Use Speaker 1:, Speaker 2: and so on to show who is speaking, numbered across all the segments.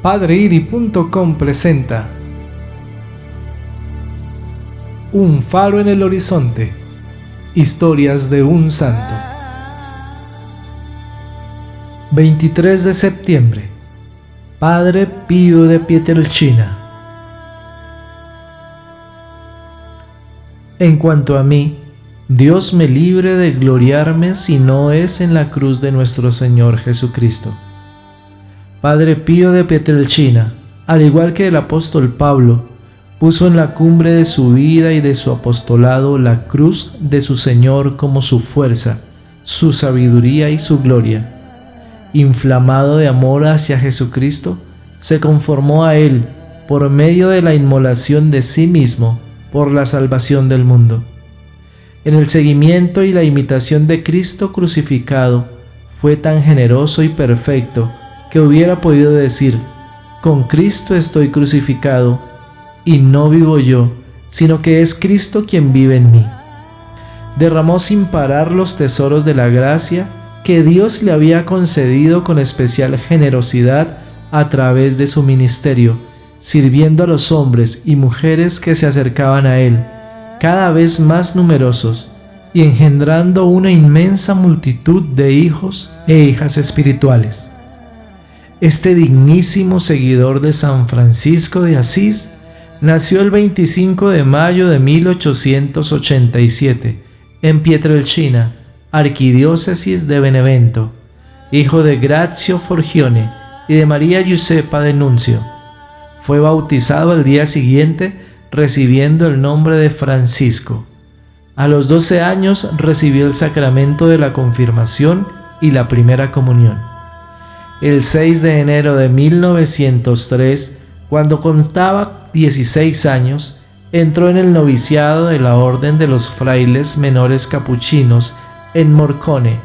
Speaker 1: PadreIdi.com presenta Un faro en el horizonte. Historias de un santo. 23 de septiembre. Padre Pío de Pietrelcina. En cuanto a mí, Dios me libre de gloriarme si no es en la cruz de nuestro Señor Jesucristo. Padre Pío de Pietrelcina, al igual que el apóstol Pablo, puso en la cumbre de su vida y de su apostolado la cruz de su Señor como su fuerza, su sabiduría y su gloria. Inflamado de amor hacia Jesucristo, se conformó a Él por medio de la inmolación de sí mismo por la salvación del mundo. En el seguimiento y la imitación de Cristo crucificado, fue tan generoso y perfecto que hubiera podido decir: con Cristo estoy crucificado, y no vivo yo, sino que es Cristo quien vive en mí. Derramó sin parar los tesoros de la gracia que Dios le había concedido con especial generosidad a través de su ministerio, sirviendo a los hombres y mujeres que se acercaban a Él, cada vez más numerosos, y engendrando una inmensa multitud de hijos e hijas espirituales. Este dignísimo seguidor de San Francisco de Asís nació el 25 de mayo de 1887 en Pietrelcina, arquidiócesis de Benevento, hijo de Grazio Forgione y de María Giuseppa de Nuncio. Fue bautizado al día siguiente, recibiendo el nombre de Francisco. A los 12 años recibió el sacramento de la confirmación y la primera comunión. El 6 de enero de 1903, cuando contaba 16 años, entró en el noviciado de la Orden de los Frailes Menores Capuchinos en Morcone,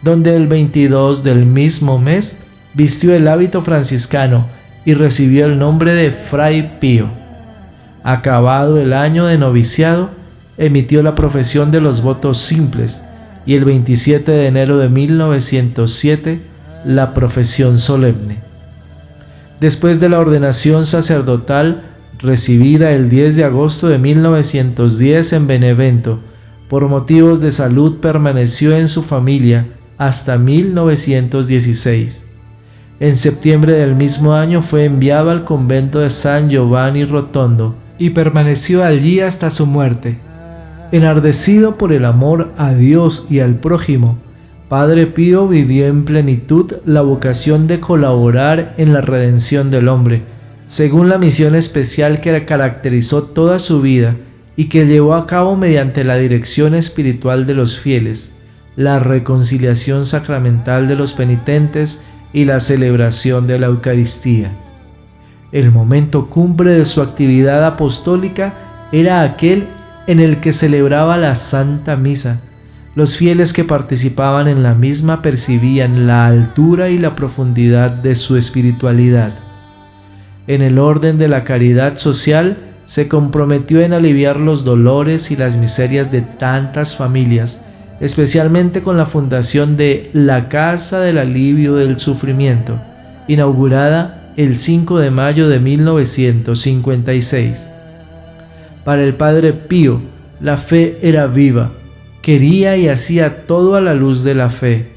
Speaker 1: donde el 22 del mismo mes vistió el hábito franciscano y recibió el nombre de Fray Pío. Acabado el año de noviciado, emitió la profesión de los votos simples y el 27 de enero de 1907 la profesión solemne. Después de la ordenación sacerdotal recibida el 10 de agosto de 1910 en Benevento, por motivos de salud permaneció en su familia hasta 1916. En septiembre del mismo año fue enviado al convento de San Giovanni Rotondo y permaneció allí hasta su muerte. Enardecido por el amor a Dios y al prójimo, Padre Pío vivió en plenitud la vocación de colaborar en la redención del hombre, según la misión especial que caracterizó toda su vida y que llevó a cabo mediante la dirección espiritual de los fieles, la reconciliación sacramental de los penitentes y la celebración de la Eucaristía. El momento cumbre de su actividad apostólica era aquel en el que celebraba la Santa Misa. Los fieles que participaban en la misma percibían la altura y la profundidad de su espiritualidad. En el orden de la caridad social, se comprometió en aliviar los dolores y las miserias de tantas familias, especialmente con la fundación de la Casa del Alivio del Sufrimiento, inaugurada el 5 de mayo de 1956. Para el Padre Pío, la fe era viva. Quería y hacía todo a la luz de la fe.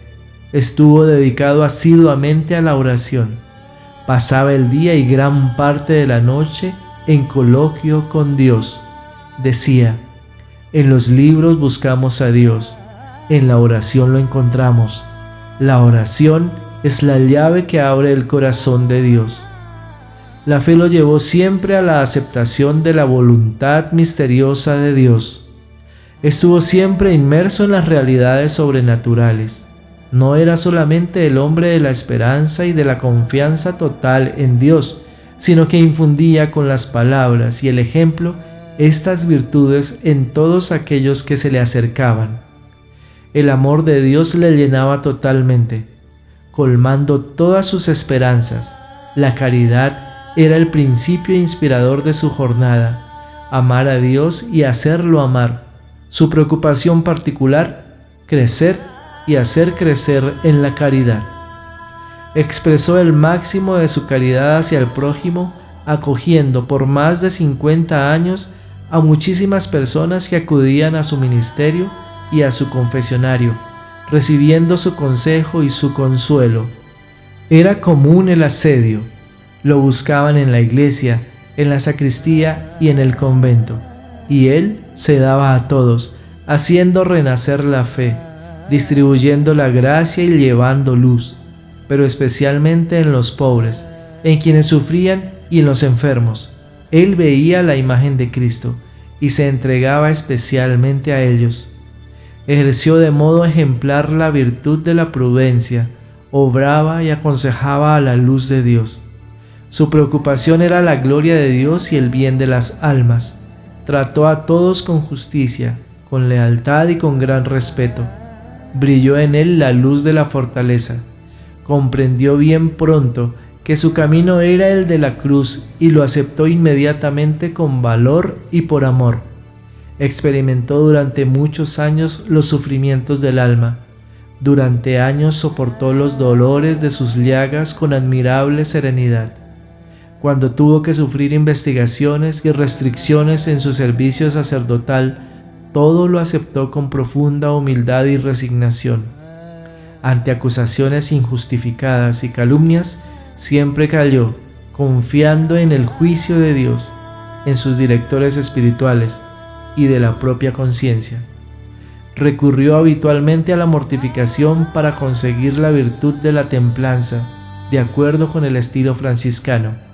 Speaker 1: Estuvo dedicado asiduamente a la oración. Pasaba el día y gran parte de la noche en coloquio con Dios. Decía: en los libros buscamos a Dios, en la oración lo encontramos. La oración es la llave que abre el corazón de Dios. La fe lo llevó siempre a la aceptación de la voluntad misteriosa de Dios. Estuvo siempre inmerso en las realidades sobrenaturales. No era solamente el hombre de la esperanza y de la confianza total en Dios, sino que infundía con las palabras y el ejemplo estas virtudes en todos aquellos que se le acercaban. El amor de Dios le llenaba totalmente, colmando todas sus esperanzas. La caridad era el principio inspirador de su jornada: amar a Dios y hacerlo amar. Su preocupación particular: crecer y hacer crecer en la caridad. expresó el máximo de su caridad hacia el prójimo, acogiendo por más de 50 años a muchísimas personas que acudían a su ministerio y a su confesionario, recibiendo su consejo y su consuelo. Era común el asedio. Lo buscaban en la iglesia, en la sacristía y en el convento, y él se daba a todos, haciendo renacer la fe, distribuyendo la gracia y llevando luz, pero especialmente en los pobres, en quienes sufrían y en los enfermos. Él veía la imagen de Cristo y se entregaba especialmente a ellos. Ejerció de modo ejemplar la virtud de la prudencia, obraba y aconsejaba a la luz de Dios. Su preocupación era la gloria de Dios y el bien de las almas. Trató a todos con justicia, con lealtad y con gran respeto. Brilló en él la luz de la fortaleza. Comprendió bien pronto que su camino era el de la cruz y lo aceptó inmediatamente con valor y por amor. Experimentó durante muchos años los sufrimientos del alma. Durante años soportó los dolores de sus llagas con admirable serenidad. Cuando tuvo que sufrir investigaciones y restricciones en su servicio sacerdotal, todo lo aceptó con profunda humildad y resignación. Ante acusaciones injustificadas y calumnias, siempre calló, confiando en el juicio de Dios, en sus directores espirituales y de la propia conciencia. Recurrió habitualmente a la mortificación para conseguir la virtud de la templanza, de acuerdo con el estilo franciscano.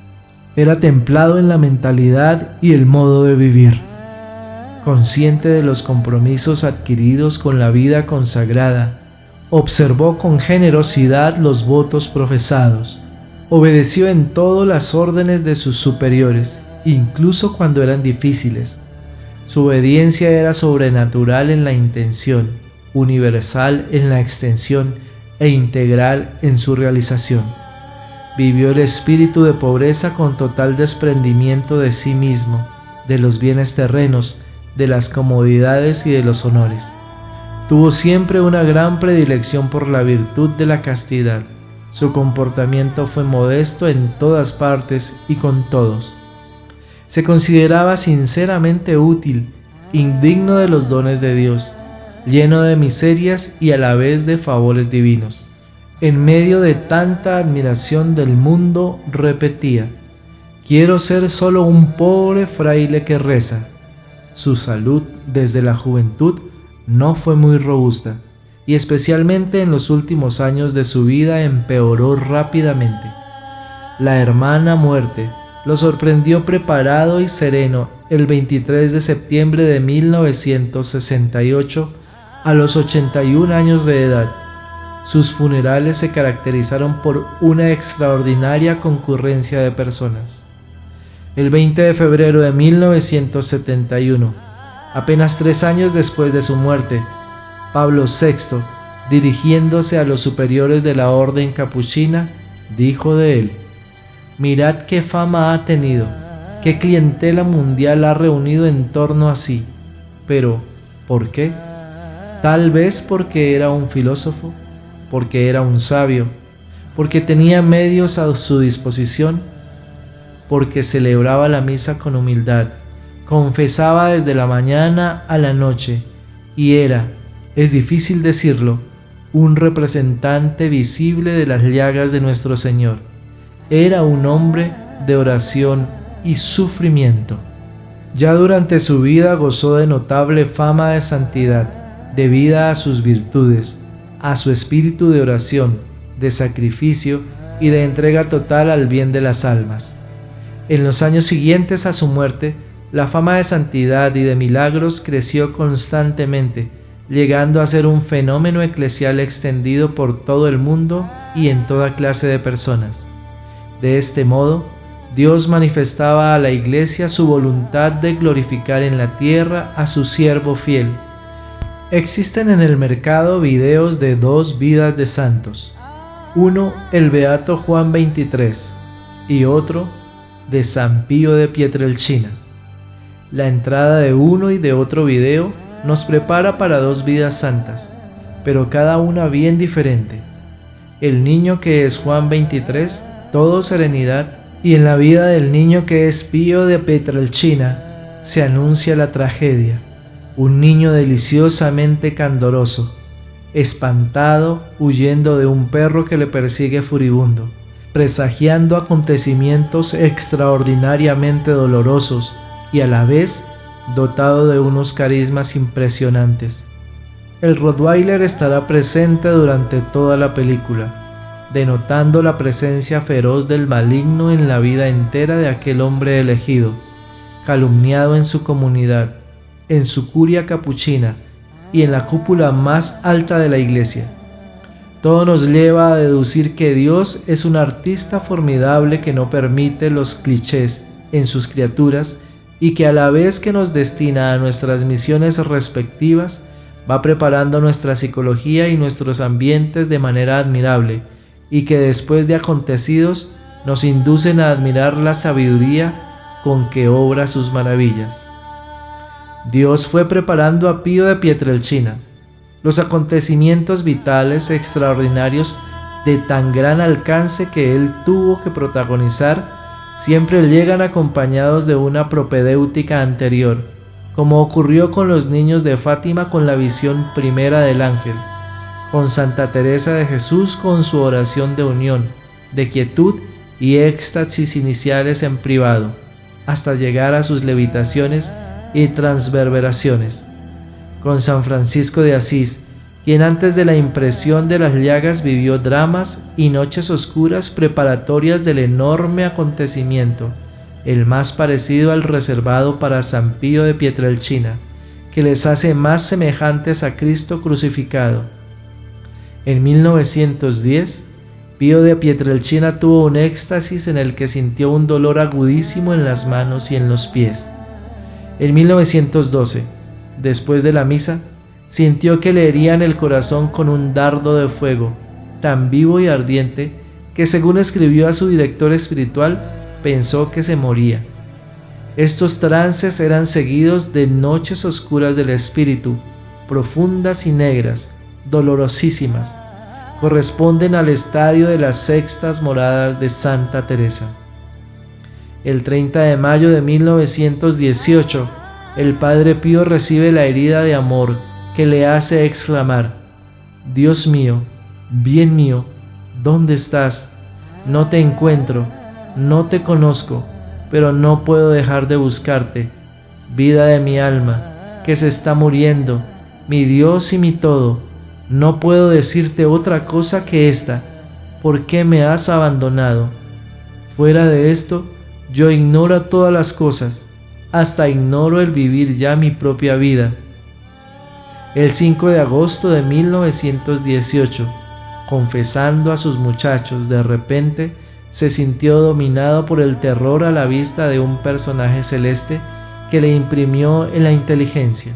Speaker 1: Era templado en la mentalidad y el modo de vivir. Consciente de los compromisos adquiridos con la vida consagrada, observó con generosidad los votos profesados. Obedeció en todo las órdenes de sus superiores, incluso cuando eran difíciles. Su obediencia era sobrenatural en la intención, universal en la extensión e integral en su realización. Vivió el espíritu de pobreza con total desprendimiento de sí mismo, de los bienes terrenos, de las comodidades y de los honores. Tuvo siempre una gran predilección por la virtud de la castidad. Su comportamiento fue modesto en todas partes y con todos. Se consideraba sinceramente útil, indigno de los dones de Dios, lleno de miserias y a la vez de favores divinos. En medio de tanta admiración del mundo, repetía: «Quiero ser solo un pobre fraile que reza». Su salud, desde la juventud, no fue muy robusta, y especialmente en los últimos años de su vida empeoró rápidamente. La hermana muerte lo sorprendió preparado y sereno el 23 de septiembre de 1968 a los 81 años de edad. Sus funerales se caracterizaron por una extraordinaria concurrencia de personas. El 20 de febrero de 1971, apenas 3 años después de su muerte, Pablo VI, dirigiéndose a los superiores de la orden capuchina, dijo de él: «Mirad qué fama ha tenido, qué clientela mundial ha reunido en torno a sí. Pero, ¿por qué? Tal vez porque era un filósofo, porque era un sabio, porque tenía medios a su disposición, porque celebraba la misa con humildad, confesaba desde la mañana a la noche y era, es difícil decirlo, un representante visible de las llagas de nuestro Señor. Era un hombre de oración y sufrimiento». Ya durante su vida gozó de notable fama de santidad, debida a sus virtudes, a su espíritu de oración, de sacrificio y de entrega total al bien de las almas. En los años siguientes a su muerte, la fama de santidad y de milagros creció constantemente, llegando a ser un fenómeno eclesial extendido por todo el mundo y en toda clase de personas. De este modo, Dios manifestaba a la Iglesia su voluntad de glorificar en la tierra a su siervo fiel. Existen en el mercado videos de 2 vidas de santos. Uno, el beato Juan XXIII, y otro, de San Pío de Pietrelcina. La entrada de uno y de otro video nos prepara para 2 vidas santas, pero cada una bien diferente. el niño que es Juan 23, todo serenidad, y en la vida del niño que es Pío de Pietrelcina se anuncia la tragedia, un niño deliciosamente candoroso, espantado, huyendo de un perro que le persigue furibundo, presagiando acontecimientos extraordinariamente dolorosos y a la vez dotado de unos carismas impresionantes. El Rottweiler estará presente durante toda la película, denotando la presencia feroz del maligno en la vida entera de aquel hombre elegido, calumniado en su comunidad, en su curia capuchina y en la cúpula más alta de la iglesia. Todo nos lleva a deducir que Dios es un artista formidable que no permite los clichés en sus criaturas y que a la vez que nos destina a nuestras misiones respectivas, va preparando nuestra psicología y nuestros ambientes de manera admirable y que después de acontecidos nos inducen a admirar la sabiduría con que obra sus maravillas. Dios fue preparando a Pío de Pietrelcina. Los acontecimientos vitales extraordinarios de tan gran alcance que él tuvo que protagonizar siempre llegan acompañados de una propedéutica anterior, como ocurrió con los niños de Fátima con la visión primera del ángel, con Santa Teresa de Jesús con su oración de unión, de quietud y éxtasis iniciales en privado, hasta llegar a sus levitaciones y transverberaciones, con San Francisco de Asís, quien antes de la impresión de las llagas vivió dramas y noches oscuras preparatorias del enorme acontecimiento, el más parecido al reservado para San Pío de Pietrelcina, que les hace más semejantes a Cristo crucificado. En 1910, Pío de Pietrelcina tuvo un éxtasis en el que sintió un dolor agudísimo en las manos y en los pies. En 1912, después de la misa, sintió que le herían el corazón con un dardo de fuego, tan vivo y ardiente que, según escribió a su director espiritual, pensó que se moría. Estos trances eran seguidos de noches oscuras del espíritu, profundas y negras, dolorosísimas. Corresponden al estadio de las sextas moradas de Santa Teresa. El 30 de mayo de 1918, el Padre Pío recibe la herida de amor que le hace exclamar: Dios mío, bien mío, ¿dónde estás? No te encuentro. No te conozco, pero no puedo dejar de buscarte, vida de mi alma, que se está muriendo, mi Dios y mi todo. No puedo decirte otra cosa que esta: ¿por qué me has abandonado? Fuera de esto, yo ignoro todas las cosas, hasta ignoro el vivir ya mi propia vida. El 5 de agosto de 1918, confesando a sus muchachos, de repente se sintió dominado por el terror a la vista de un personaje celeste que le imprimió en la inteligencia.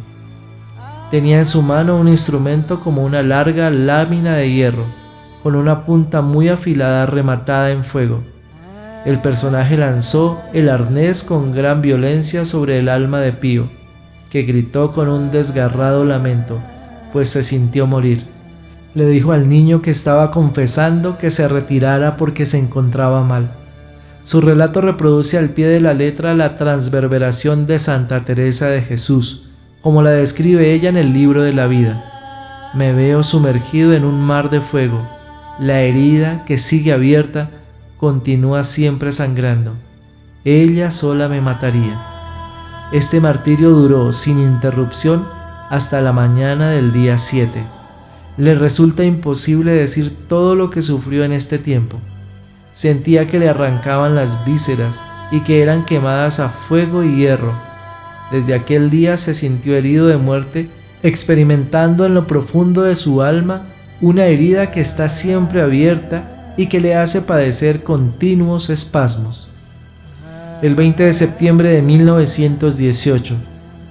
Speaker 1: Tenía en su mano un instrumento como una larga lámina de hierro, con una punta muy afilada rematada en fuego. El personaje lanzó el arnés con gran violencia sobre el alma de Pío, que gritó con un desgarrado lamento, pues se sintió morir. Le dijo al niño que estaba confesando que se retirara porque se encontraba mal. Su relato reproduce al pie de la letra la transverberación de Santa Teresa de Jesús, como la describe ella en el libro de la vida. Me veo sumergido en un mar de fuego. La herida, que sigue abierta, continúa siempre sangrando. Ella sola me mataría. Este martirio duró sin interrupción hasta la mañana del día 7. Le resulta imposible decir todo lo que sufrió en este tiempo. Sentía que le arrancaban las vísceras y que eran quemadas a fuego y hierro. Desde aquel día se sintió herido de muerte, experimentando en lo profundo de su alma una herida que está siempre abierta y que le hace padecer continuos espasmos. El 20 de septiembre de 1918,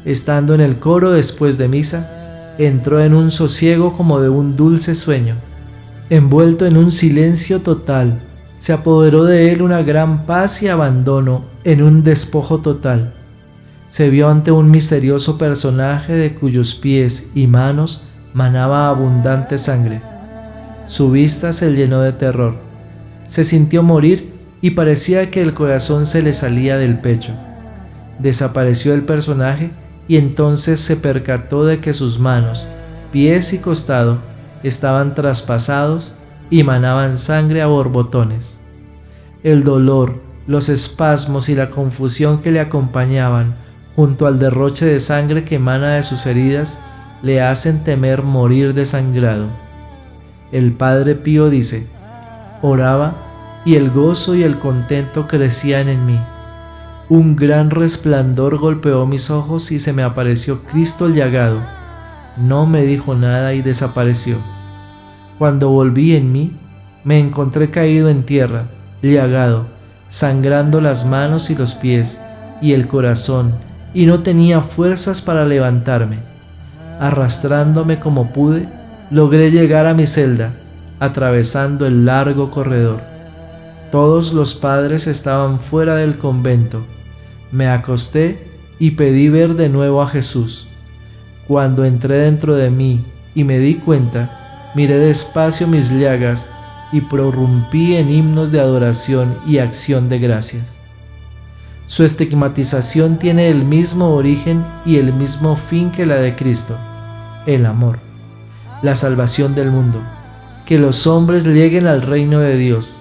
Speaker 1: estando en el coro después de misa, entró en un sosiego como de un dulce sueño. Envuelto en un silencio total, se apoderó de él una gran paz y abandono en un despojo total. Se vio ante un misterioso personaje de cuyos pies y manos manaba abundante sangre. Su vista se llenó de terror. Se sintió morir y parecía que el corazón se le salía del pecho. Desapareció el personaje y entonces se percató de que sus manos, pies y costado estaban traspasados y manaban sangre a borbotones. El dolor, los espasmos y la confusión que le acompañaban, junto al derroche de sangre que emana de sus heridas, le hacen temer morir desangrado. El Padre Pío dice: oraba y el gozo y el contento crecían en mí. Un gran resplandor golpeó mis ojos y se me apareció Cristo llagado. No me dijo nada y desapareció. Cuando volví en mí, me encontré caído en tierra, llagado, sangrando las manos y los pies y el corazón, y no tenía fuerzas para levantarme. Arrastrándome como pude, logré llegar a mi celda, atravesando el largo corredor. Todos los padres estaban fuera del convento. Me acosté y pedí ver de nuevo a Jesús. Cuando entré dentro de mí y me di cuenta, miré despacio mis llagas y prorrumpí en himnos de adoración y acción de gracias. Su estigmatización tiene el mismo origen y el mismo fin que la de Cristo: el amor, la salvación del mundo, que los hombres lleguen al reino de Dios.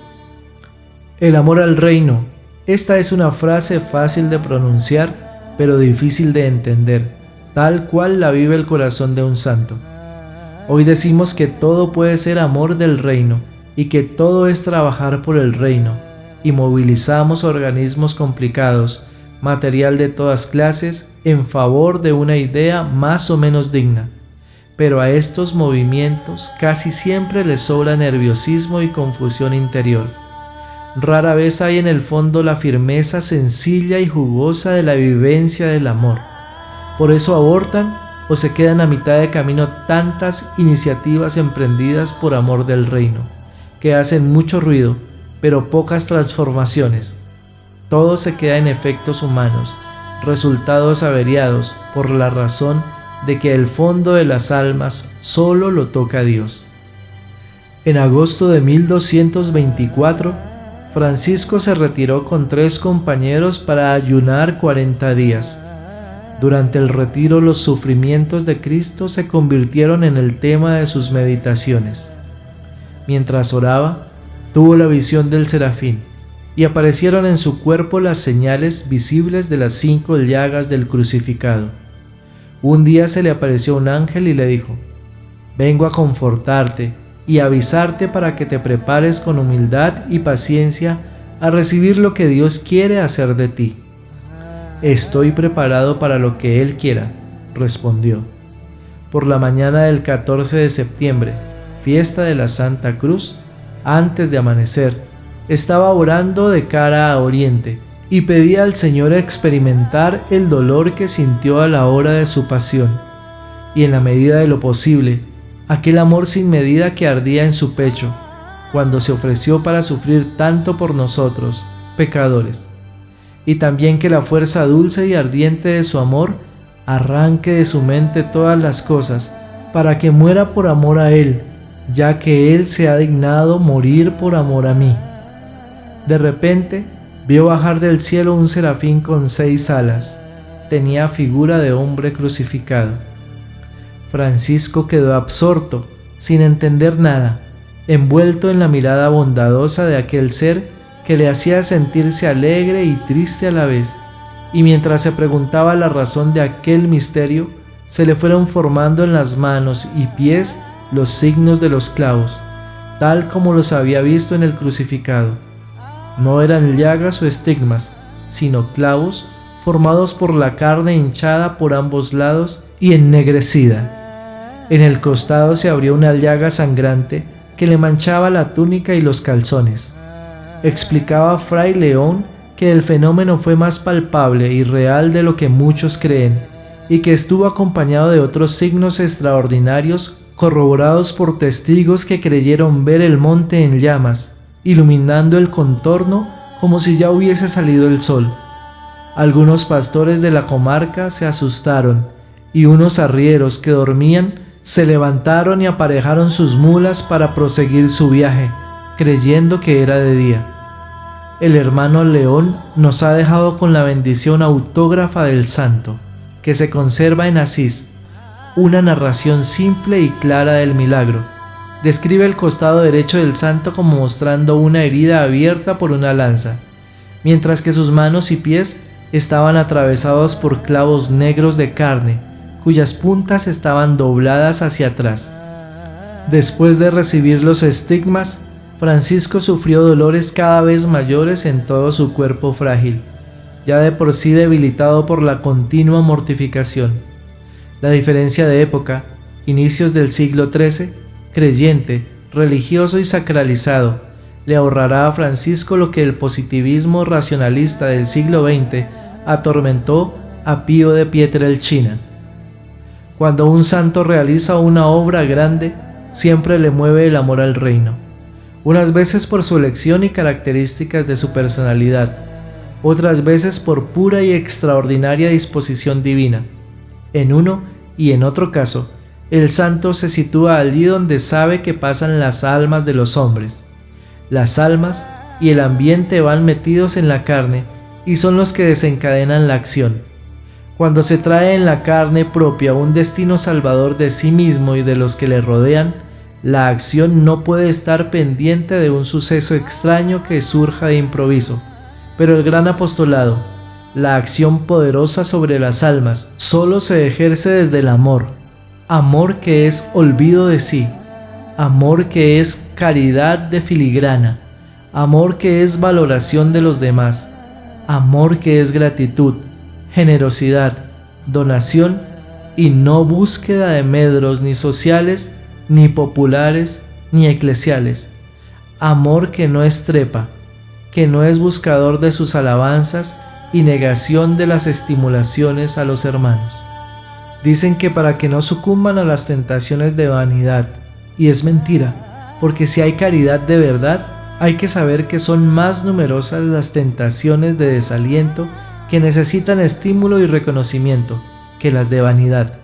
Speaker 1: El amor al reino, esta es una frase fácil de pronunciar, pero difícil de entender, tal cual la vive el corazón de un santo. Hoy decimos que todo puede ser amor del reino y que todo es trabajar por el reino, y movilizamos organismos complicados, material de todas clases, en favor de una idea más o menos digna. Pero a estos movimientos casi siempre les sobra nerviosismo y confusión interior. Rara vez hay en el fondo la firmeza sencilla y jugosa de la vivencia del amor. Por eso abortan o se quedan a mitad de camino tantas iniciativas emprendidas por amor del reino, que hacen mucho ruido, pero pocas transformaciones. Todo se queda en efectos humanos, resultados averiados por la razón de que el fondo de las almas solo lo toca Dios. En agosto de 1224, Francisco se retiró con 3 compañeros para ayunar 40 días. Durante el retiro, los sufrimientos de Cristo se convirtieron en el tema de sus meditaciones. Mientras oraba, tuvo la visión del serafín, y aparecieron en su cuerpo las señales visibles de las 5 llagas del crucificado. Un día se le apareció un ángel y le dijo: vengo a confortarte y avisarte para que te prepares con humildad y paciencia a recibir lo que Dios quiere hacer de ti. Estoy preparado para lo que Él quiera, respondió. Por la mañana del 14 de septiembre, fiesta de la Santa Cruz, antes de amanecer, estaba orando de cara a oriente y pedía al Señor experimentar el dolor que sintió a la hora de su pasión, y en la medida de lo posible, aquel amor sin medida que ardía en su pecho, cuando se ofreció para sufrir tanto por nosotros, pecadores, y también que la fuerza dulce y ardiente de su amor arranque de su mente todas las cosas, para que muera por amor a Él, ya que Él se ha dignado morir por amor a mí. De repente, vio bajar del cielo un serafín con 6 alas. Tenía figura de hombre crucificado. Francisco quedó absorto, sin entender nada, envuelto en la mirada bondadosa de aquel ser que le hacía sentirse alegre y triste a la vez, y mientras se preguntaba la razón de aquel misterio, se le fueron formando en las manos y pies los signos de los clavos, tal como los había visto en el crucificado. No eran llagas o estigmas, sino clavos formados por la carne hinchada por ambos lados y ennegrecida. En el costado se abrió una llaga sangrante que le manchaba la túnica y los calzones. Explicaba Fray León que el fenómeno fue más palpable y real de lo que muchos creen, y que estuvo acompañado de otros signos extraordinarios corroborados por testigos que creyeron ver el monte en llamas, iluminando el contorno como si ya hubiese salido el sol. Algunos pastores de la comarca se asustaron, y unos arrieros que dormían Se levantaron y aparejaron sus mulas para proseguir su viaje, creyendo que era de día. El hermano León nos ha dejado con la bendición autógrafa del santo, que se conserva en Asís, una narración simple y clara del milagro. Describe el costado derecho del santo como mostrando una herida abierta por una lanza, mientras que sus manos y pies estaban atravesados por clavos negros de carne, cuyas puntas estaban dobladas hacia atrás. Después de recibir los estigmas, Francisco sufrió dolores cada vez mayores en todo su cuerpo frágil, ya de por sí debilitado por la continua mortificación. La diferencia de época, inicios del siglo XIII, creyente, religioso y sacralizado, le ahorrará a Francisco lo que el positivismo racionalista del siglo XX atormentó a Pío de Pietrelcina. Cuando un santo realiza una obra grande, siempre le mueve el amor al reino, unas veces por su elección y características de su personalidad, otras veces por pura y extraordinaria disposición divina. En uno y en otro caso, el santo se sitúa allí donde sabe que pasan las almas de los hombres. Las almas y el ambiente van metidos en la carne y son los que desencadenan la acción. Cuando se trae en la carne propia un destino salvador de sí mismo y de los que le rodean, la acción no puede estar pendiente de un suceso extraño que surja de improviso. Pero el gran apostolado, la acción poderosa sobre las almas, solo se ejerce desde el amor. Amor que es olvido de sí, amor que es caridad de filigrana, amor que es valoración de los demás, amor que es gratitud, generosidad, donación y no búsqueda de medros ni sociales, ni populares, ni eclesiales. Amor que no estrepa, que no es buscador de sus alabanzas y negación de las estimulaciones a los hermanos. Dicen que para que no sucumban a las tentaciones de vanidad, y es mentira, porque si hay caridad de verdad, hay que saber que son más numerosas las tentaciones de desaliento que necesitan estímulo y reconocimiento que las de vanidad,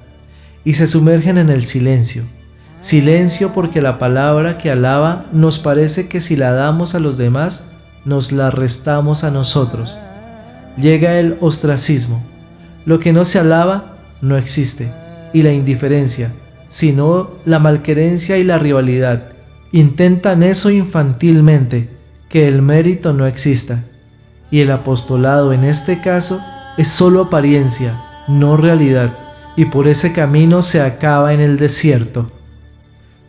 Speaker 1: y se sumergen en el silencio. Silencio porque la palabra que alaba nos parece que si la damos a los demás, nos la restamos a nosotros. Llega el ostracismo. Lo que no se alaba no existe, y la indiferencia, sino la malquerencia y la rivalidad. Intentan eso infantilmente, que el mérito no exista. Y el apostolado en este caso es solo apariencia, no realidad, y por ese camino se acaba en el desierto.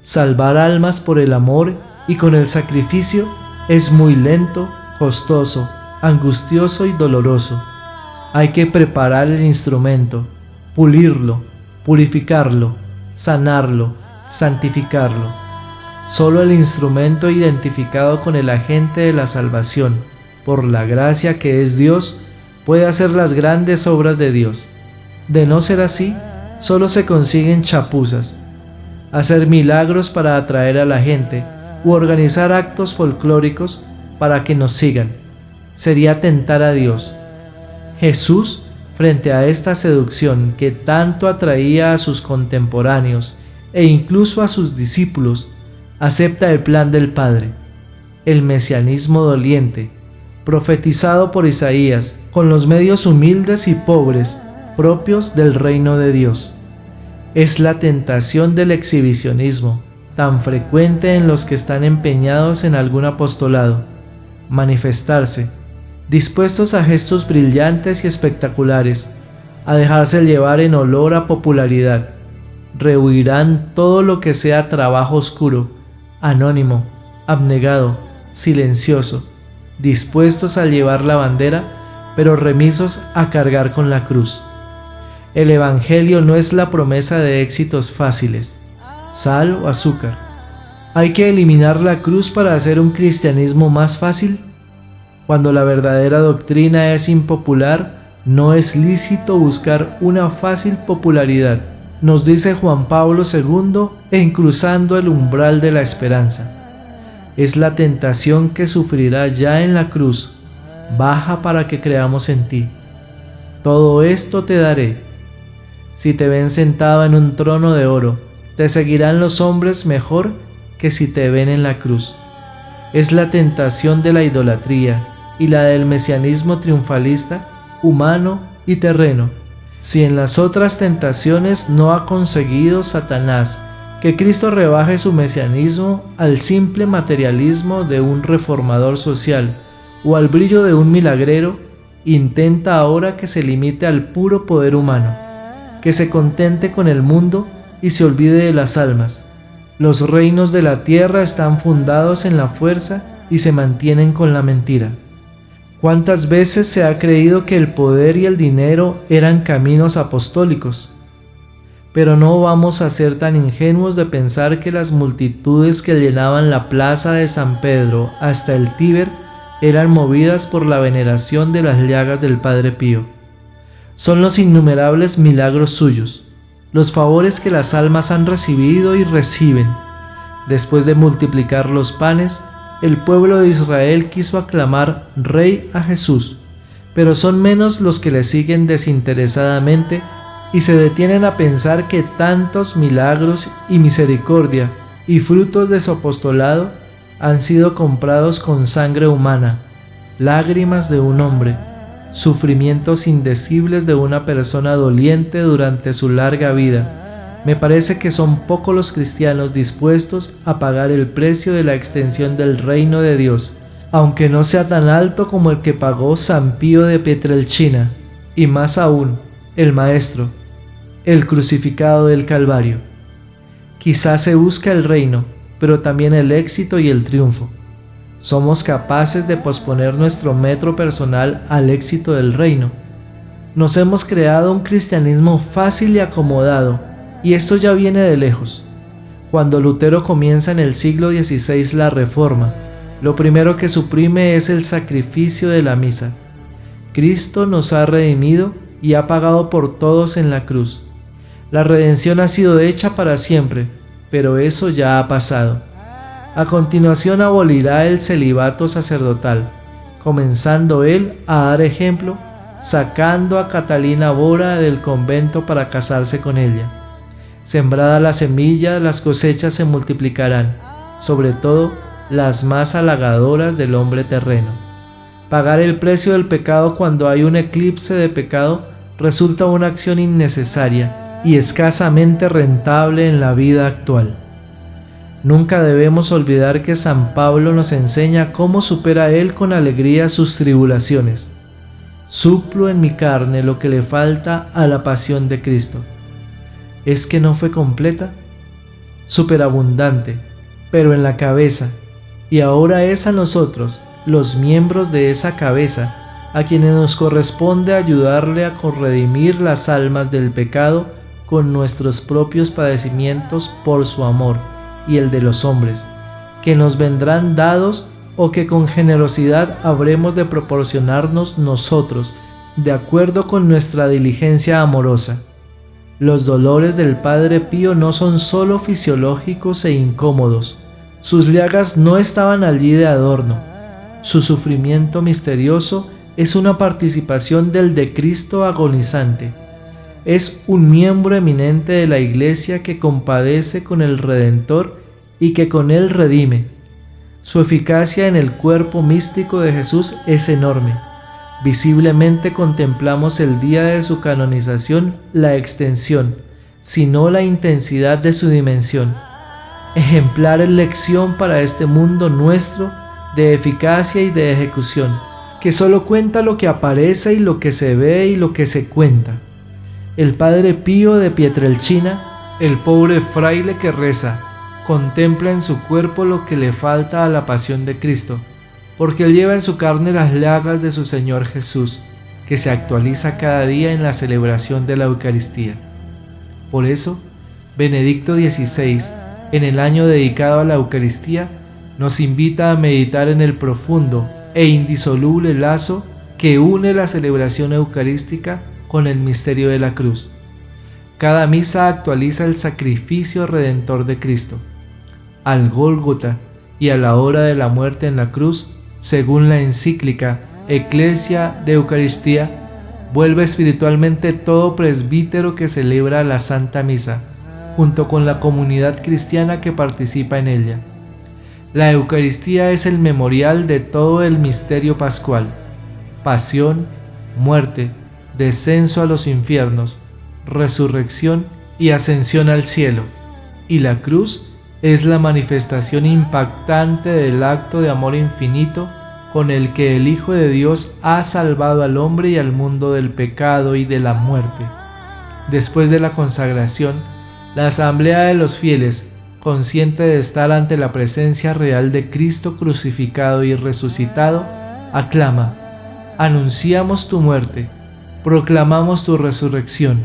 Speaker 1: Salvar almas por el amor y con el sacrificio es muy lento, costoso, angustioso y doloroso. Hay que preparar el instrumento, pulirlo, purificarlo, sanarlo, santificarlo. Solo el instrumento identificado con el agente de la salvación, por la gracia que es Dios, puede hacer las grandes obras de Dios. De no ser así, solo se consiguen chapuzas. Hacer milagros para atraer a la gente u organizar actos folclóricos para que nos sigan sería tentar a Dios. Jesús, frente a esta seducción que tanto atraía a sus contemporáneos e incluso a sus discípulos, acepta el plan del Padre, el mesianismo doliente, profetizado por Isaías con los medios humildes y pobres propios del reino de Dios. Es la tentación del exhibicionismo, tan frecuente en los que están empeñados en algún apostolado, manifestarse, dispuestos a gestos brillantes y espectaculares, a dejarse llevar en olor a popularidad. Rehuirán todo lo que sea trabajo oscuro, anónimo, abnegado, silencioso, dispuestos a llevar la bandera, pero remisos a cargar con la cruz. El Evangelio no es la promesa de éxitos fáciles, sal o azúcar. ¿Hay que eliminar la cruz para hacer un cristianismo más fácil? Cuando la verdadera doctrina es impopular, no es lícito buscar una fácil popularidad, nos dice Juan Pablo II en Cruzando el umbral de la esperanza. Es la tentación que sufrirá ya en la cruz, baja para que creamos en ti. Todo esto te daré. Si te ven sentado en un trono de oro, Te seguirán los hombres mejor que si te ven en la cruz. Es la tentación de la idolatría y la del mesianismo triunfalista, humano y terreno. Si en las otras tentaciones no ha conseguido Satanás que Cristo rebaje su mesianismo al simple materialismo de un reformador social o al brillo de un milagrero, intenta ahora que se limite al puro poder humano, que se contente con el mundo y se olvide de las almas. Los reinos de la tierra están fundados en la fuerza y se mantienen con la mentira. ¿Cuántas veces se ha creído que el poder y el dinero eran caminos apostólicos? Pero no vamos a ser tan ingenuos de pensar que las multitudes que llenaban la plaza de San Pedro hasta el Tíber eran movidas por la veneración de las llagas del Padre Pío. Son los innumerables milagros suyos, los favores que las almas han recibido y reciben. Después de multiplicar los panes, el pueblo de Israel quiso aclamar Rey a Jesús, pero son menos los que le siguen desinteresadamente y se detienen a pensar que tantos milagros y misericordia y frutos de su apostolado han sido comprados con sangre humana, lágrimas de un hombre, sufrimientos indecibles de una persona doliente durante su larga vida. Me parece que son pocos los cristianos dispuestos a pagar el precio de la extensión del reino de Dios, aunque no sea tan alto como el que pagó San Pío de Pietrelcina, y más aún, el Maestro, el crucificado del Calvario. Quizás se busca el reino, pero también el éxito y el triunfo. Somos capaces de posponer nuestro metro personal al éxito del reino. Nos hemos creado un cristianismo fácil y acomodado, y esto ya viene de lejos. Cuando Lutero comienza en el siglo XVI la Reforma, lo primero que suprime es el sacrificio de la misa. Cristo nos ha redimido y ha pagado por todos en la cruz. La redención ha sido hecha para siempre, pero eso ya ha pasado. A continuación abolirá el celibato sacerdotal, comenzando él a dar ejemplo, sacando a Catalina Bora del convento para casarse con ella. Sembrada la semilla, las cosechas se multiplicarán, sobre todo las más halagadoras del hombre terreno. Pagar el precio del pecado cuando hay un eclipse de pecado resulta una acción innecesaria y escasamente rentable en la vida actual. Nunca debemos olvidar que San Pablo nos enseña cómo supera él con alegría sus tribulaciones. Suplo en mi carne lo que le falta a la pasión de Cristo. ¿Es que no fue completa? Superabundante, pero en la cabeza, y ahora es a nosotros, los miembros de esa cabeza, a quienes nos corresponde ayudarle a corredimir las almas del pecado con nuestros propios padecimientos por su amor y el de los hombres, que nos vendrán dados o que con generosidad habremos de proporcionarnos nosotros, de acuerdo con nuestra diligencia amorosa. Los dolores del Padre Pío no son sólo fisiológicos e incómodos. Sus llagas no estaban allí de adorno. Su sufrimiento misterioso es una participación del de Cristo agonizante. Es un miembro eminente de la Iglesia que compadece con el Redentor y que con él redime. Su eficacia en el cuerpo místico de Jesús es enorme. Visiblemente contemplamos el día de su canonización la extensión, si no la intensidad de su dimensión. Ejemplar lección para este mundo nuestro de eficacia y de ejecución, que solo cuenta lo que aparece y lo que se ve y lo que se cuenta. El Padre Pío de Pietrelcina, el pobre fraile que reza, contempla en su cuerpo lo que le falta a la pasión de Cristo, porque él lleva en su carne las llagas de su Señor Jesús, que se actualiza cada día en la celebración de la Eucaristía. Por eso, Benedicto XVI, en el año dedicado a la Eucaristía, nos invita a meditar en el profundo e indisoluble lazo que une la celebración eucarística con el misterio de la cruz. Cada misa actualiza el sacrificio redentor de Cristo. Al Gólgota y a la hora de la muerte en la cruz, según la encíclica Ecclesia de Eucaristía, vuelve espiritualmente todo presbítero que celebra la Santa Misa, junto con la comunidad cristiana que participa en ella. La Eucaristía es el memorial de todo el misterio pascual: pasión, muerte, descenso a los infiernos, resurrección y ascensión al cielo. Y la cruz es la manifestación impactante del acto de amor infinito con el que el Hijo de Dios ha salvado al hombre y al mundo del pecado y de la muerte. Después de la consagración, la asamblea de los fieles, consciente de estar ante la presencia real de Cristo crucificado y resucitado, aclama: anunciamos tu muerte, proclamamos tu resurrección.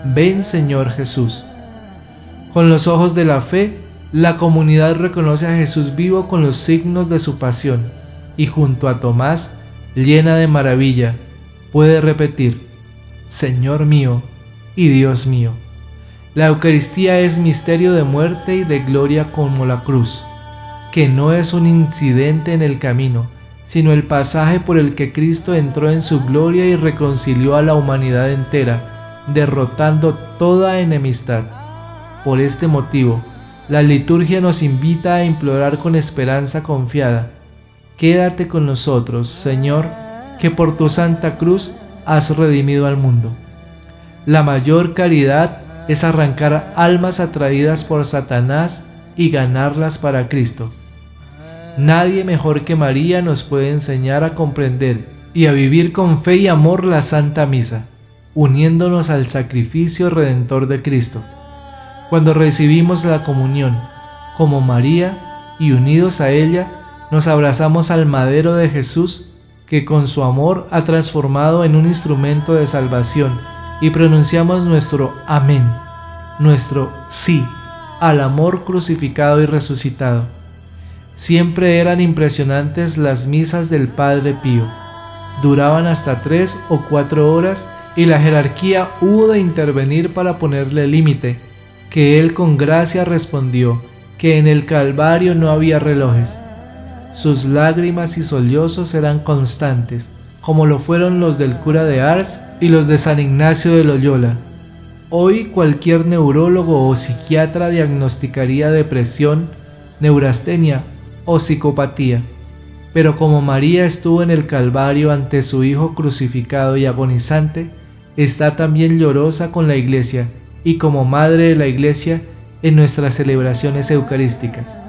Speaker 1: Ven, Señor Jesús. Con los ojos de la fe, la comunidad reconoce a Jesús vivo con los signos de su pasión, y junto a Tomás, llena de maravilla, puede repetir: Señor mío y Dios mío. La Eucaristía es misterio de muerte y de gloria como la cruz, que no es un incidente en el camino, sino el pasaje por el que Cristo entró en su gloria y reconcilió a la humanidad entera, derrotando toda enemistad. Por este motivo, la liturgia nos invita a implorar con esperanza confiada: quédate con nosotros, Señor, que por tu santa cruz has redimido al mundo. La mayor caridad es arrancar almas atraídas por Satanás y ganarlas para Cristo. Nadie mejor que María nos puede enseñar a comprender y a vivir con fe y amor la Santa Misa, uniéndonos al sacrificio redentor de Cristo. Cuando recibimos la comunión, como María, y unidos a ella, nos abrazamos al madero de Jesús, que con su amor ha transformado en un instrumento de salvación, y pronunciamos nuestro amén, nuestro sí, al amor crucificado y resucitado. Siempre eran impresionantes las misas del Padre Pío. Duraban hasta 3 o 4 horas y la jerarquía hubo de intervenir para ponerle límite, que él con gracia respondió que en el Calvario no había relojes. Sus lágrimas y sollozos eran constantes, como lo fueron los del cura de Ars y los de San Ignacio de Loyola. Hoy cualquier neurólogo o psiquiatra diagnosticaría depresión, neurastenia o psicopatía, pero como María estuvo en el Calvario ante su Hijo crucificado y agonizante, está también llorosa con la Iglesia y como Madre de la Iglesia en nuestras celebraciones eucarísticas.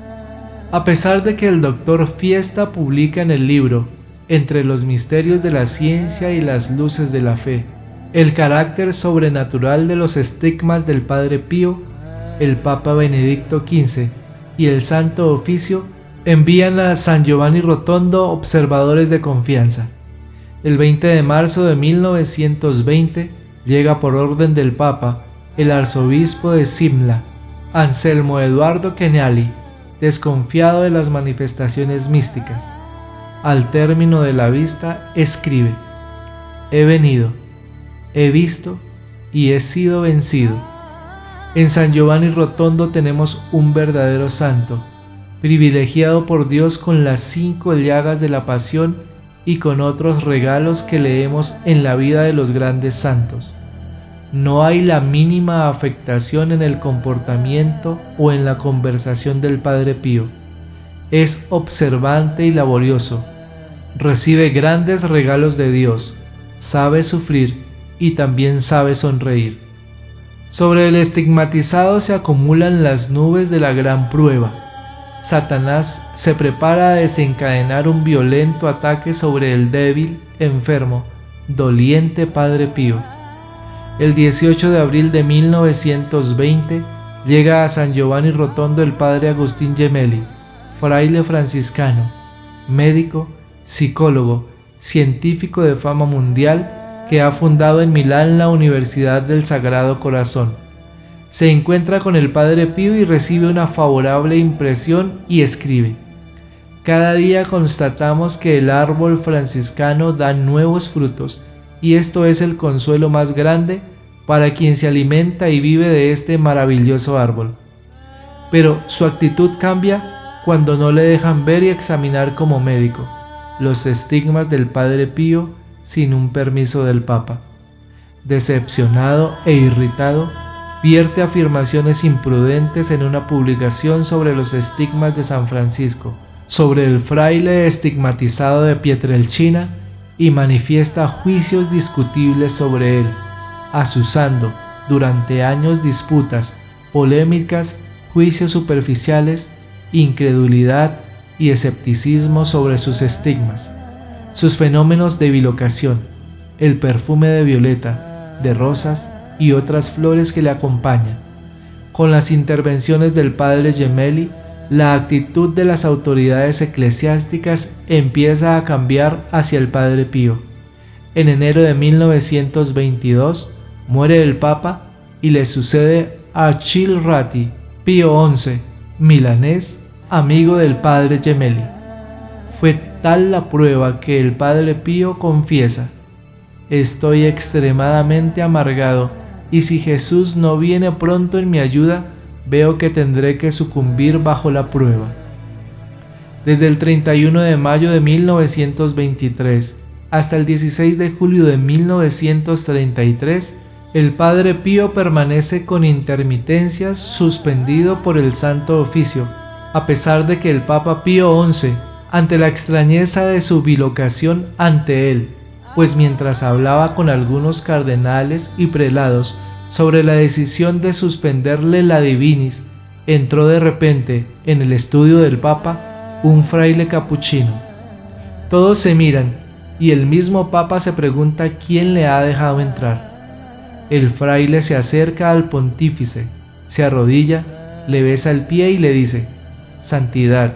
Speaker 1: A pesar de que el Dr. Fiesta publica en el libro Entre los misterios de la ciencia y las luces de la fe el carácter sobrenatural de los estigmas del Padre Pío, el Papa Benedicto XV y el Santo Oficio envían a San Giovanni Rotondo observadores de confianza. El 20 de marzo de 1920 llega por orden del Papa el arzobispo de Simla, Anselmo Eduardo Kenali, desconfiado de las manifestaciones místicas. Al término de la vista escribe: he venido, he visto y he sido vencido. En San Giovanni Rotondo tenemos un verdadero santo, privilegiado por Dios con las 5 llagas de la pasión y con otros regalos que leemos en la vida de los grandes santos. No hay la mínima afectación en el comportamiento o en la conversación del Padre Pío. Es observante y laborioso. Recibe grandes regalos de Dios, sabe sufrir y también sabe sonreír. Sobre el estigmatizado se acumulan las nubes de la gran prueba. Satanás se prepara a desencadenar un violento ataque sobre el débil, enfermo, doliente Padre Pío. El 18 de abril de 1920 llega a San Giovanni Rotondo el Padre Agustín Gemelli, fraile franciscano, médico, psicólogo, científico de fama mundial que ha fundado en Milán la Universidad del Sagrado Corazón. Se encuentra con el Padre Pío y recibe una favorable impresión y escribe: cada día constatamos que el árbol franciscano da nuevos frutos y esto es el consuelo más grande para quien se alimenta y vive de este maravilloso árbol. Pero su actitud cambia cuando no le dejan ver y examinar como médico los estigmas del Padre Pío sin un permiso del Papa. Decepcionado e irritado, vierte afirmaciones imprudentes en una publicación sobre los estigmas de San Francisco, sobre el fraile estigmatizado de Pietrelcina, y manifiesta juicios discutibles sobre él, azuzando durante años disputas, polémicas, juicios superficiales, incredulidad y escepticismo sobre sus estigmas, sus fenómenos de bilocación, el perfume de violeta, de rosas y otras flores que le acompañan. Con las intervenciones del padre Gemelli, la actitud de las autoridades eclesiásticas empieza a cambiar hacia el Padre Pío. En enero de 1922 muere el Papa y le sucede Achille Ratti, Pío XI, milanés, amigo del padre Gemelli. Fue tal la prueba que el Padre Pío confiesa: estoy extremadamente amargado, y si Jesús no viene pronto en mi ayuda, veo que tendré que sucumbir bajo la prueba. Desde el 31 de mayo de 1923 hasta el 16 de julio de 1933, el Padre Pío permanece con intermitencias suspendido por el Santo Oficio, a pesar de que el Papa Pío XI, ante la extrañeza de su bilocación ante él, pues mientras hablaba con algunos cardenales y prelados sobre la decisión de suspenderle la divinis, entró de repente en el estudio del Papa un fraile capuchino. Todos se miran y el mismo Papa se pregunta quién le ha dejado entrar. El fraile se acerca al pontífice, se arrodilla, le besa el pie y le dice: «Santidad,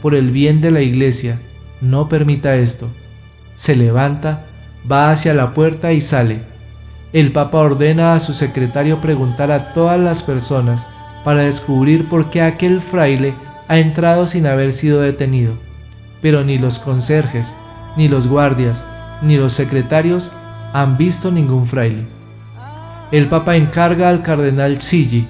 Speaker 1: por el bien de la Iglesia, no permita esto». Se levanta, va hacia la puerta y sale. El Papa ordena a su secretario preguntar a todas las personas para descubrir por qué aquel fraile ha entrado sin haber sido detenido, pero ni los conserjes, ni los guardias, ni los secretarios han visto ningún fraile. El Papa encarga al cardenal Zilli,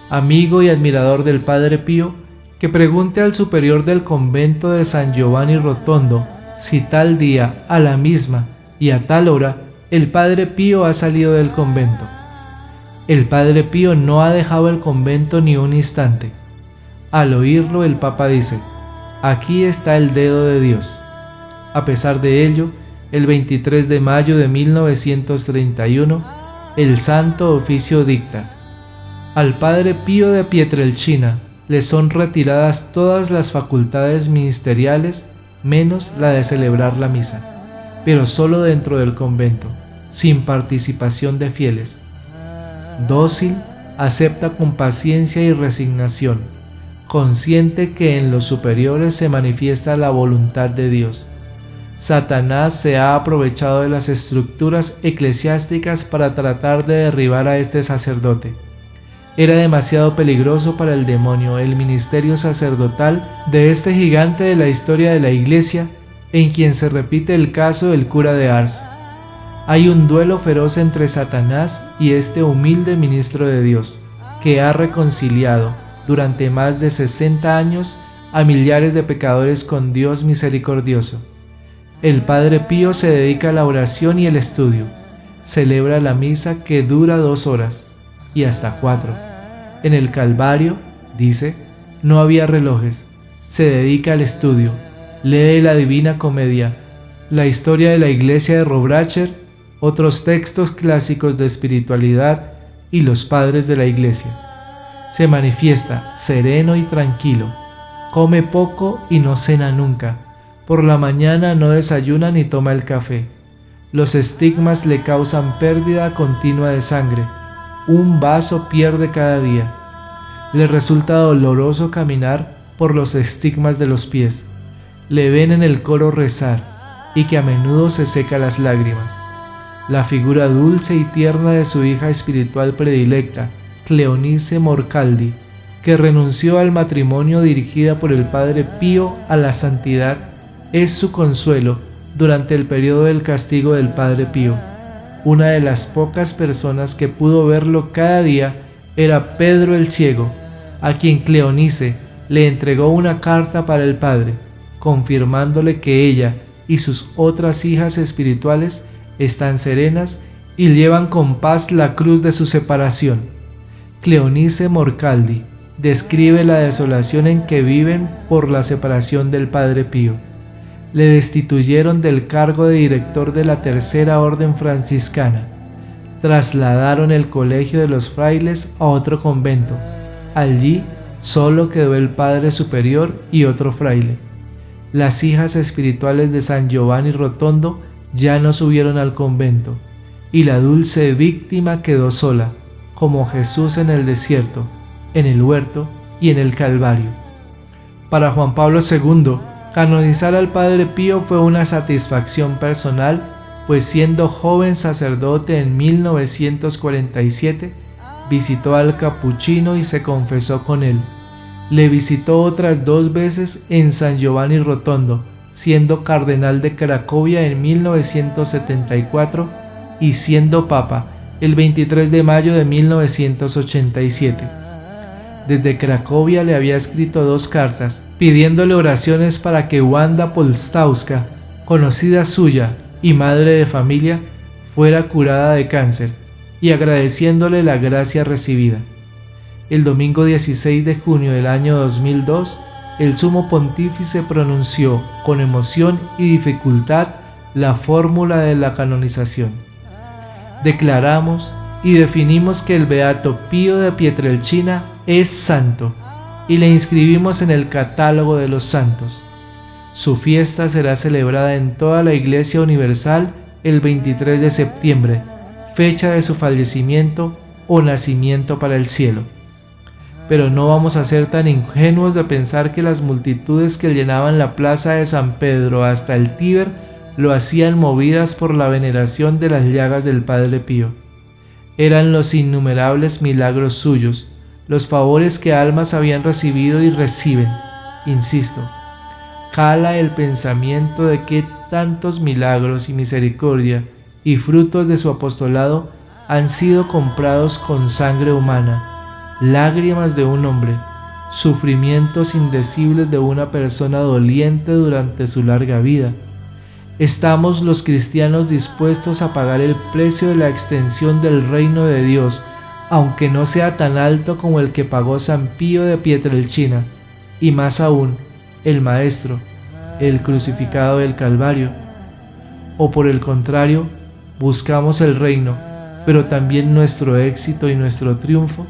Speaker 1: amigo y admirador del Padre Pío, que pregunte al superior del convento de San Giovanni Rotondo si tal día, a la misma y a tal hora, el Padre Pío ha salido del convento. El Padre Pío no ha dejado el convento ni un instante. Al oírlo, el Papa dice: «Aquí está el dedo de Dios». A pesar de ello, el 23 de mayo de 1931, el Santo Oficio dicta: «Al Padre Pío de Pietrelcina le son retiradas todas las facultades ministeriales, menos la de celebrar la misa, pero solo dentro del convento, sin participación de fieles. Dócil, acepta con paciencia y resignación, consciente que en los superiores se manifiesta la voluntad de Dios. Satanás se ha aprovechado de las estructuras eclesiásticas para tratar de derribar a este sacerdote. Era demasiado peligroso para el demonio el ministerio sacerdotal de este gigante de la historia de la Iglesia, en quien se repite el caso del cura de Ars. Hay un duelo feroz entre Satanás y este humilde ministro de Dios, que ha reconciliado durante más de 60 años a millares de pecadores con Dios misericordioso. El Padre Pío se dedica a la oración y el estudio. Celebra la misa que dura 2 horas y hasta 4. En el Calvario, dice, no había relojes. Se dedica al estudio. Lee la Divina Comedia, la historia de la Iglesia de Robracher, otros textos clásicos de espiritualidad y los padres de la Iglesia. Se manifiesta sereno y tranquilo. Come poco y no cena nunca. Por la mañana no desayuna ni toma el café. Los estigmas le causan pérdida continua de sangre. Un vaso pierde cada día. Le resulta doloroso caminar por los estigmas de los pies. Le ven en el coro rezar y que a menudo se seca las lágrimas. La figura dulce y tierna de su hija espiritual predilecta, Cleonice Morcaldi, que renunció al matrimonio dirigida por el Padre Pío a la santidad, es su consuelo durante el periodo del castigo del Padre Pío. Una de las pocas personas que pudo verlo cada día era Pedro el Ciego, a quien Cleonice le entregó una carta para el Padre, confirmándole que ella y sus otras hijas espirituales están serenas y llevan con paz la cruz de su separación. Cleonice Morcaldi describe la desolación en que viven por la separación del Padre Pío. Le destituyeron del cargo de director de la Tercera Orden Franciscana. Trasladaron el colegio de los frailes a otro convento. Allí solo quedó el Padre Superior y otro fraile. Las hijas espirituales de San Giovanni Rotondo ya no subieron al convento, y la dulce víctima quedó sola, como Jesús en el desierto, en el huerto y en el Calvario. Para Juan Pablo II, canonizar al Padre Pío fue una satisfacción personal, pues siendo joven sacerdote en 1947, visitó al capuchino y se confesó con él. Le visitó otras 2 veces en San Giovanni Rotondo, siendo cardenal de Cracovia en 1974 y siendo papa el 23 de mayo de 1987. Desde Cracovia le había escrito 2 cartas, pidiéndole oraciones para que Wanda Polstauska, conocida suya y madre de familia, fuera curada de cáncer, y agradeciéndole la gracia recibida. El domingo 16 de junio del año 2002, el sumo pontífice pronunció con emoción y dificultad la fórmula de la canonización. Declaramos y definimos que el Beato Pío de Pietrelcina es santo y le inscribimos en el catálogo de los santos. Su fiesta será celebrada en toda la Iglesia Universal el 23 de septiembre, fecha de su fallecimiento o nacimiento para el cielo. Pero no vamos a ser tan ingenuos de pensar que las multitudes que llenaban la plaza de San Pedro hasta el Tíber lo hacían movidas por la veneración de las llagas del Padre Pío. Eran los innumerables milagros suyos, los favores que almas habían recibido y reciben. Insisto, cala el pensamiento de que tantos milagros y misericordia y frutos de su apostolado han sido comprados con sangre humana, lágrimas de un hombre, sufrimientos indecibles de una persona doliente durante su larga vida. ¿Estamos los cristianos dispuestos a pagar el precio de la extensión del reino de Dios, aunque no sea tan alto como el que pagó San Pío de Pietrelcina, y más aún, el Maestro, el crucificado del Calvario? ¿O por el contrario, buscamos el reino, pero también nuestro éxito y nuestro triunfo?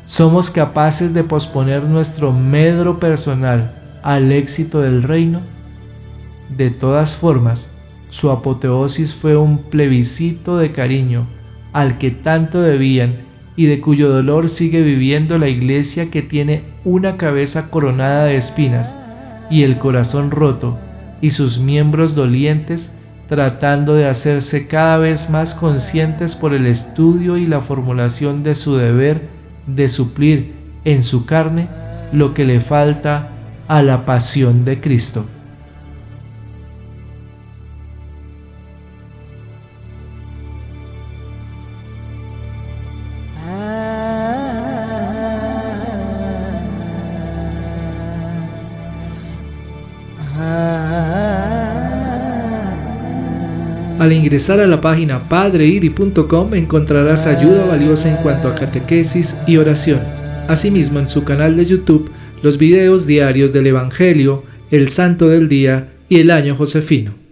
Speaker 1: ¿Somos capaces de posponer nuestro medro personal al éxito del reino? De todas formas, su apoteosis fue un plebiscito de cariño al que tanto debían y de cuyo dolor sigue viviendo la Iglesia, que tiene una cabeza coronada de espinas y el corazón roto, y sus miembros dolientes tratando de hacerse cada vez más conscientes por el estudio y la formulación de su deber de suplir en su carne lo que le falta a la pasión de Cristo. Al ingresar a la página padreiri.com encontrarás ayuda valiosa en cuanto a catequesis y oración. Asimismo, en su canal de YouTube, los videos diarios del Evangelio, el Santo del Día y el Año Josefino.